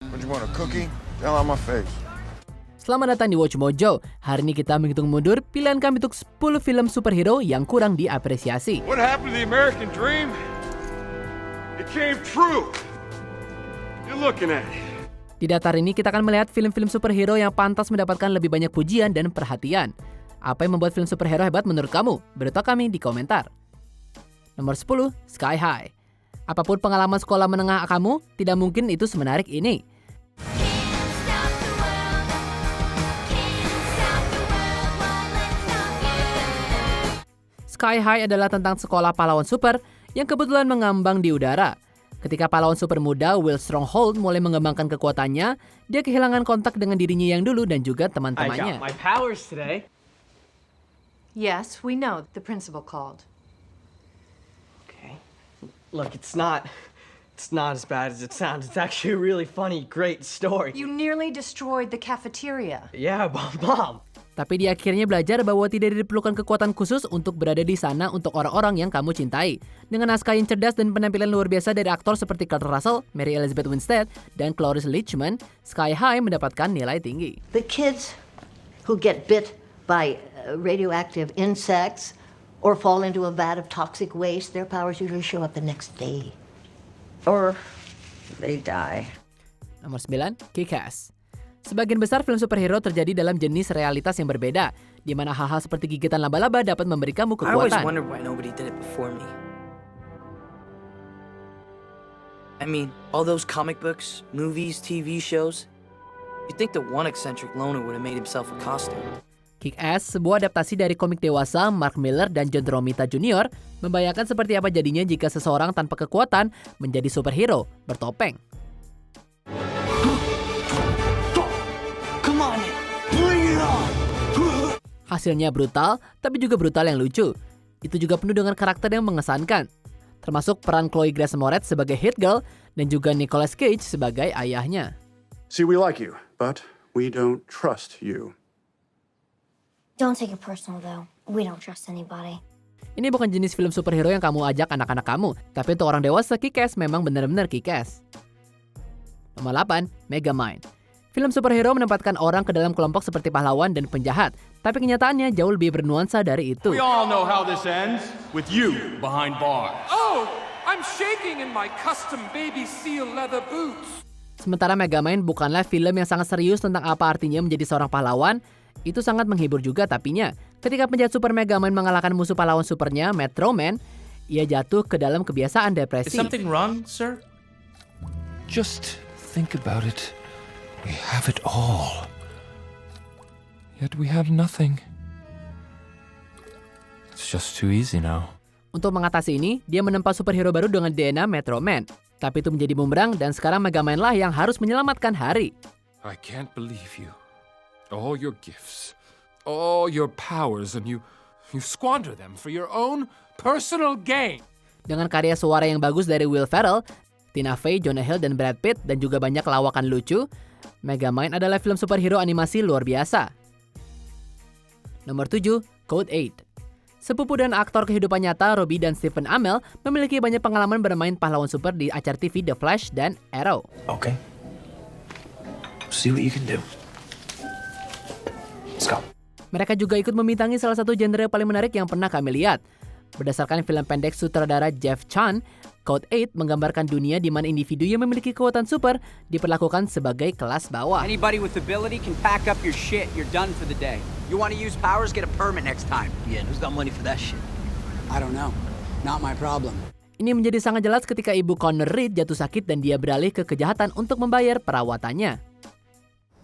What, you want a cookie? Get out my face. Selamat datang di Watch Mojo. Hari ini kita menghitung mundur pilihan kami untuk 10 film superhero yang kurang diapresiasi. What happened to the American dream? It came true. You're looking at it. Di daftar ini kita akan melihat film-film superhero yang pantas mendapatkan lebih banyak pujian dan perhatian. Apa yang membuat film superhero hebat menurut kamu? Beritahu kami di komentar. Nomor 10, Sky High. Apapun pengalaman sekolah menengah kamu, tidak mungkin itu semenarik ini. Sky High adalah tentang sekolah pahlawan super yang kebetulan mengambang di udara. Ketika pahlawan super muda Will Stronghold mulai mengembangkan kekuatannya, dia kehilangan kontak dengan dirinya yang dulu dan juga teman-temannya. I got my powers today. Yes, we know. The principal called. Okay. Look, it's not as bad as it sounds. It's actually a really funny, great story. You nearly destroyed the cafeteria. Yeah, Mom. Tapi dia akhirnya belajar bahwa tidak diperlukan kekuatan khusus untuk berada di sana untuk orang-orang yang kamu cintai. Dengan naskah yang cerdas dan penampilan luar biasa dari aktor seperti Kurt Russell, Mary Elizabeth Winstead, dan Cloris Leachman, Sky High mendapatkan nilai tinggi. The kids who get bit by radioactive insects or fall into a vat of toxic waste, their powers usually show up the next day. Or they die. Nomor 9, Kick-Ass. Sebagian besar film superhero terjadi dalam jenis realitas yang berbeda, di mana hal-hal seperti gigitan laba-laba dapat memberi kamu I always kekuatan. wondered why nobody did it before me. I mean, all those comic books, movies, TV shows. You'd think the one eccentric loner would have made himself a costume. Kick-Ass, sebuah adaptasi dari komik dewasa Mark Millar dan John Romita Jr., membayangkan seperti apa jadinya jika seseorang tanpa kekuatan menjadi superhero, bertopeng. Hasilnya brutal, tapi juga brutal yang lucu. Itu juga penuh dengan karakter yang mengesankan, termasuk peran Chloe Grace Moretz sebagai hit girl dan juga Nicolas Cage sebagai ayahnya. See, we like you, but we don't trust you. Don't take it personal, though. We don't trust anybody. Ini bukan jenis film superhero yang kamu ajak anak-anak kamu, tapi untuk orang dewasa, Kick-Ass memang benar-benar Kick-Ass. Nomor 8, Megamind. Film superhero menempatkan orang ke dalam kelompok seperti pahlawan dan penjahat, tapi kenyataannya jauh lebih bernuansa dari itu. We all know how this ends, with you behind bars. Oh, I'm shaking in my custom baby seal leather boots. Sementara Megamind bukanlah film yang sangat serius tentang apa artinya menjadi seorang pahlawan, itu sangat menghibur juga tapinya. Ketika penjahat super Megamind mengalahkan musuh pahlawan supernya, Metro Man, ia jatuh ke dalam kebiasaan depresi. Is something wrong, sir? Just think about it. We have it all. Yet we have nothing. It's just too easy now. Untuk mengatasi ini, dia menempa superhero baru dengan DNA Metro Man. Tapi itu menjadi bumerang dan sekarang Megamind lah yang harus menyelamatkan hari. I can't believe you. All your gifts, all your powers, and you squander them for your own personal gain. Dengan karya suara yang bagus dari Will Ferrell, Tina Fey, Jonah Hill, dan Brad Pitt, dan juga banyak lawakan lucu, Megamind adalah film superhero animasi luar biasa. Nomor 7, Code 8. Sepupu dan aktor kehidupan nyata Robbie dan Stephen Amell memiliki banyak pengalaman bermain pahlawan super di acara TV The Flash dan Arrow. Okay. See what you can do. Let's go. Mereka juga ikut membintangi salah satu genre paling menarik yang pernah kami lihat. Berdasarkan film pendek sutradara Jeff Chan, Code 8 menggambarkan dunia di mana individu yang memiliki kekuatan super diperlakukan sebagai kelas bawah. Anybody with ability can pack up your shit. You're done for the day. You want to use powers? Get a permit next time. Yeah, and who's got money for that shit? I don't know. Not my problem. Ini menjadi sangat jelas ketika ibu Connor Reed jatuh sakit dan dia beralih ke kejahatan untuk membayar perawatannya.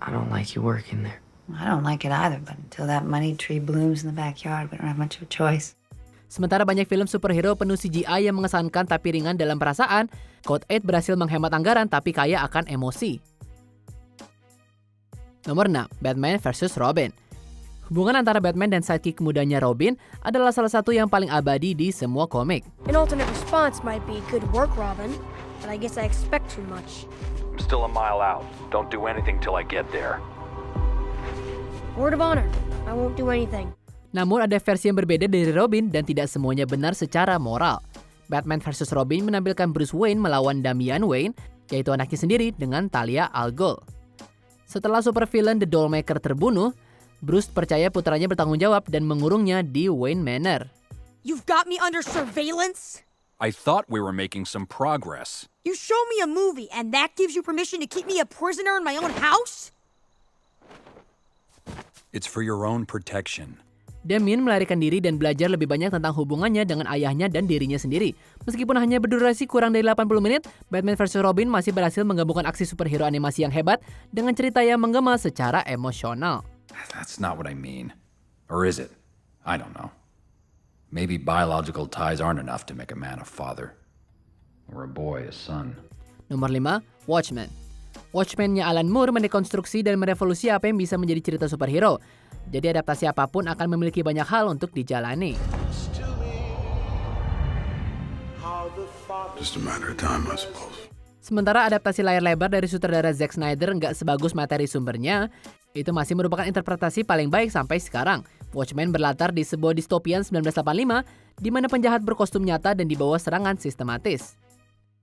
I don't like you working there. I don't like it either, but until that money tree blooms in the backyard, we don't have much of a choice. Sementara banyak film superhero penuh CGI yang mengesankan tapi ringan dalam perasaan, Code 8 berhasil menghemat anggaran tapi kaya akan emosi. Nomor 6, Batman vs. Robin. Hubungan antara Batman dan sidekick mudanya Robin adalah salah satu yang paling abadi di semua komik. An alternate response might be good work, Robin, but I guess I expect too much. I'm still a mile out. Don't do anything till I get there. Word of honor, I won't do anything. Namun ada versi yang berbeda dari Robin dan tidak semuanya benar secara moral. Batman vs. Robin menampilkan Bruce Wayne melawan Damian Wayne, yaitu anaknya sendiri dengan Talia al Ghul. Setelah supervillain The Dollmaker terbunuh, Bruce percaya putranya bertanggung jawab dan mengurungnya di Wayne Manor. You've got me under surveillance? I thought we were making some progress. You show me a movie and that gives you permission to keep me a prisoner in my own house? It's for your own protection. Damien melarikan diri dan belajar lebih banyak tentang hubungannya dengan ayahnya dan dirinya sendiri. Meskipun hanya berdurasi kurang dari 80 menit, Batman vs. Robin masih berhasil menggabungkan aksi superhero animasi yang hebat dengan cerita yang menggema secara emosional. That's not what I mean. Or is it? I don't know. Maybe biological ties aren't enough to make a man a father. Or a boy a son. Nomor 5, Watchmen. Watchmen-nya Alan Moore mendekonstruksi dan merevolusi apa yang bisa menjadi cerita superhero. Jadi adaptasi apapun akan memiliki banyak hal untuk dijalani. Just a matter of time, I suppose. Sementara adaptasi layar lebar dari sutradara Zack Snyder nggak sebagus materi sumbernya, itu masih merupakan interpretasi paling baik sampai sekarang. Watchmen berlatar di sebuah distopian 1985, di mana penjahat berkostum nyata dan dibawa serangan sistematis.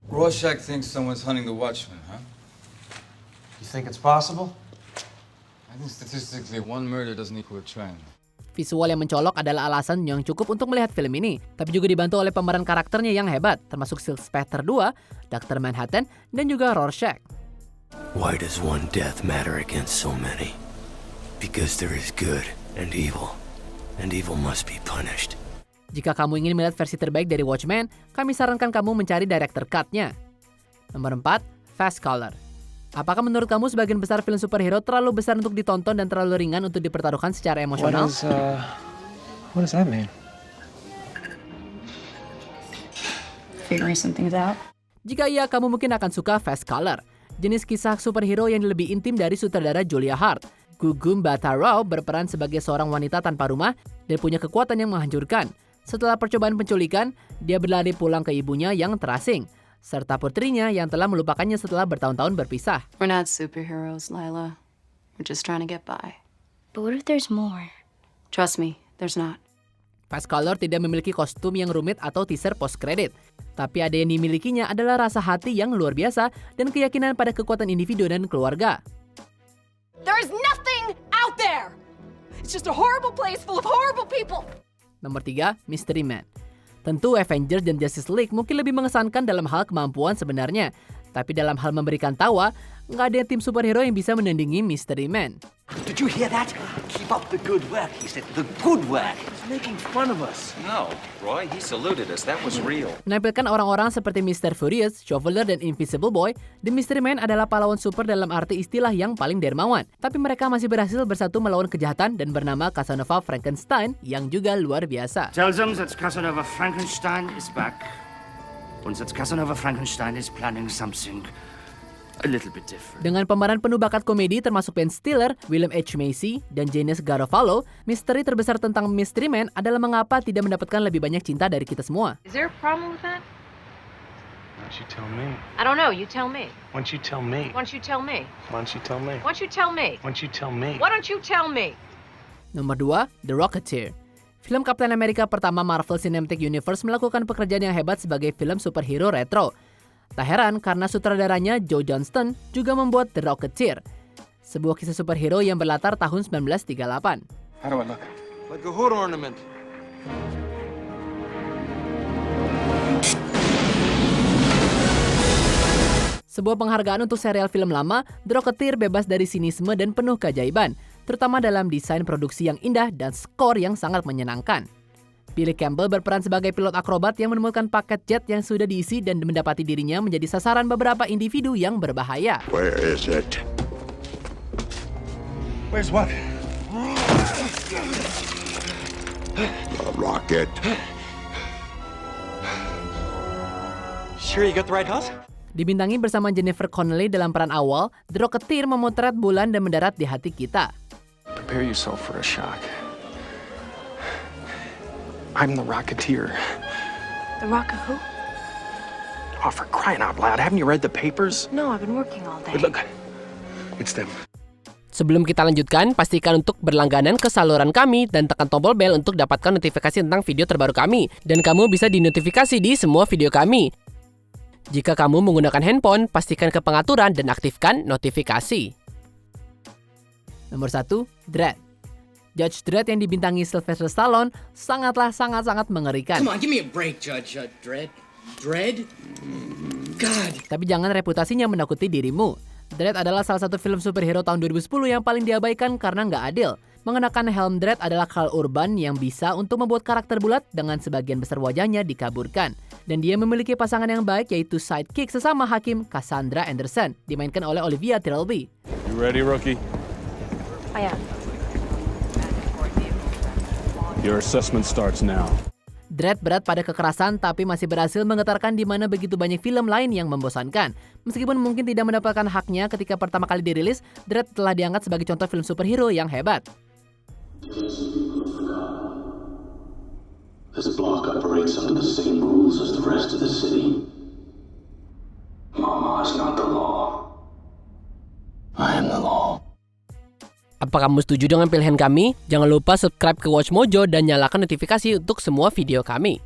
Rorschach thinks someone's hunting the Watchmen, huh? You think it's possible? I think statistically, one murder doesn't equal a trend. Visual yang mencolok adalah alasan yang cukup untuk melihat film ini, tapi juga dibantu oleh pemeran karakternya yang hebat, termasuk Silk Spectre 2, Dr. Manhattan, dan juga Rorschach. Why does one death matter against so many? Because there is good and evil must be punished. Jika kamu ingin melihat versi terbaik dari Watchmen, kami sarankan kamu mencari director cut-nya. Nomor 4, Fast Color. Apakah menurut kamu sebagian besar film superhero terlalu besar untuk ditonton dan terlalu ringan untuk dipertaruhkan secara emosional? What does that mean? Figuring some things out. Jika iya, kamu mungkin akan suka Fast Color, jenis kisah superhero yang lebih intim dari sutradara Julia Hart. Gugum Bhatta Rao berperan sebagai seorang wanita tanpa rumah dan punya kekuatan yang menghancurkan. Setelah percobaan penculikan, dia berlari pulang ke ibunya yang terasing, serta putrinya yang telah melupakannya setelah bertahun-tahun berpisah. We're not superheroes, Lila. We're just trying to get by. But what if there's more? Trust me, there's not. Fast Color tidak memiliki kostum yang rumit atau teaser post-credit. Tapi ada yang dimilikinya adalah rasa hati yang luar biasa dan keyakinan pada kekuatan individu dan keluarga. There's nothing out there! It's just a horrible place full of horrible people! Nomor 3, Mystery Man. Tentu Avengers dan Justice League mungkin lebih mengesankan dalam hal kemampuan sebenarnya. Tapi dalam hal memberikan tawa, nggak ada tim superhero yang bisa menandingi Mystery Man. Did you hear that? Keep up the good work, he said. The good work. He's making fun of us. No, Roy, he saluted us. That was real. Menampilkan orang-orang seperti Mr. Furious, Shoveler, dan Invisible Boy, The Mystery Man adalah pahlawan super dalam arti istilah yang paling dermawan. Tapi mereka masih berhasil bersatu melawan kejahatan dan bernama Casanova Frankenstein yang juga luar biasa. Tell them that Casanova Frankenstein is back. And that Casanova Frankenstein is planning something a little bit different. Dengan pemeran penuh bakat komedi termasuk Ben Stiller, William H. Macy, dan James Garofalo, misteri terbesar tentang Mystery Man adalah mengapa tidak mendapatkan lebih banyak cinta dari kita semua. Is there a problem with that? Why don't you tell me? I don't know. You tell me. Why don't you tell me? Why don't you tell me? Why don't you tell me? Why don't you tell me? Why don't you tell me? Why don't you tell me? Nomor 2, The Rocketeer. Film Kapten Amerika pertama Marvel Cinematic Universe melakukan pekerjaan yang hebat sebagai film superhero retro. Tak heran karena sutradaranya Joe Johnston juga membuat The Rocketeer, sebuah kisah superhero yang berlatar tahun 1938. How do I look? Like a hood ornament. Sebuah penghargaan untuk serial film lama, The Rocketeer bebas dari sinisme dan penuh keajaiban, terutama dalam desain produksi yang indah dan skor yang sangat menyenangkan. Billy Campbell berperan sebagai pilot akrobat yang menemukan paket jet yang sudah diisi dan mendapati dirinya menjadi sasaran beberapa individu yang berbahaya. Where is it? Where's what? A rocket. Sure you got the right house? Dibintangi bersama Jennifer Connelly dalam peran awal, The Rocketeer memotret bulan dan mendarat di hati kita. Prepare yourself for a shock. I'm the Rocketeer. The Rocket who? Oh, for crying out loud. Haven't you read the papers? No, I've been working all day. But look, it's them. Sebelum kita lanjutkan, pastikan untuk berlangganan ke saluran kami dan tekan tombol bel untuk dapatkan notifikasi tentang video terbaru kami. Dan kamu bisa dinotifikasi di semua video kami. Jika kamu menggunakan handphone, pastikan ke pengaturan dan aktifkan notifikasi. Nomor 1, Dredd. Judge Dredd yang dibintangi Sylvester Stallone sangat mengerikan. Come on, give me a break, Judge Dredd. Dredd? God. Tapi jangan reputasinya menakuti dirimu. Dredd adalah salah satu film superhero tahun 2010 yang paling diabaikan karena nggak adil. Mengenakan helm Dredd adalah Karl Urban yang bisa untuk membuat karakter bulat dengan sebagian besar wajahnya dikaburkan. Dan dia memiliki pasangan yang baik yaitu sidekick sesama hakim Cassandra Anderson, dimainkan oleh Olivia Trilby. You ready, rookie? I am. Your assessment starts now. Dredd berat pada kekerasan tapi masih berhasil menggetarkan di mana begitu banyak film lain yang membosankan. Meskipun mungkin tidak mendapatkan haknya ketika pertama kali dirilis, Dredd telah diangkat sebagai contoh film superhero yang hebat. This block operates under the same rules as the rest of the city. Mama is not the law. I am the law. Apa kamu setuju dengan pilihan kami? Jangan lupa subscribe ke Watch Mojo dan nyalakan notifikasi untuk semua video kami.